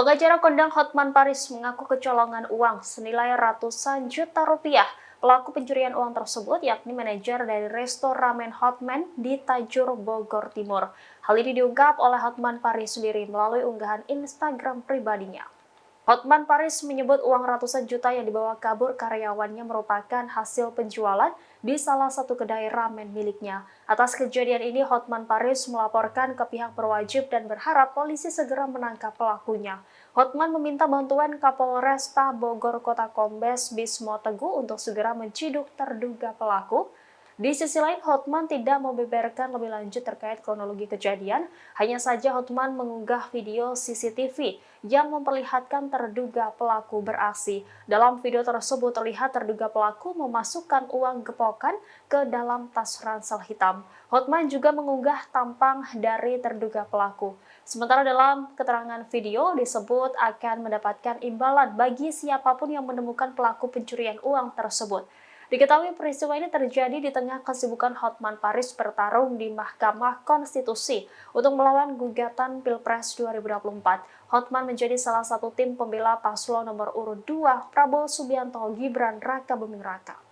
Pengacara kondang Hotman Paris mengaku kecolongan uang senilai ratusan juta rupiah. Pelaku pencurian uang tersebut yakni manajer dari resto ramen Hotman di Tajur, Bogor Timur. Hal ini diungkap oleh Hotman Paris sendiri melalui unggahan Instagram pribadinya. Hotman Paris menyebut uang ratusan juta yang dibawa kabur karyawannya merupakan hasil penjualan di salah satu kedai ramen miliknya. Atas kejadian ini, Hotman Paris melaporkan ke pihak berwajib dan berharap polisi segera menangkap pelakunya. Hotman meminta bantuan Kapolresta Bogor Kota Kombes Bismo Teguh untuk segera menciduk terduga pelaku. Di sisi lain, Hotman tidak membeberkan lebih lanjut terkait kronologi kejadian, hanya saja Hotman mengunggah video CCTV yang memperlihatkan terduga pelaku beraksi. Dalam video tersebut terlihat terduga pelaku memasukkan uang gepokan ke dalam tas ransel hitam. Hotman juga mengunggah tampang dari terduga pelaku. Sementara dalam keterangan video disebut akan mendapatkan imbalan bagi siapapun yang menemukan pelaku pencurian uang tersebut. Diketahui peristiwa ini terjadi di tengah kesibukan Hotman Paris bertarung di Mahkamah Konstitusi untuk melawan gugatan Pilpres 2024. Hotman menjadi salah satu tim pembela paslon nomor urut 2 Prabowo Subianto Gibran Raka Buming Raka.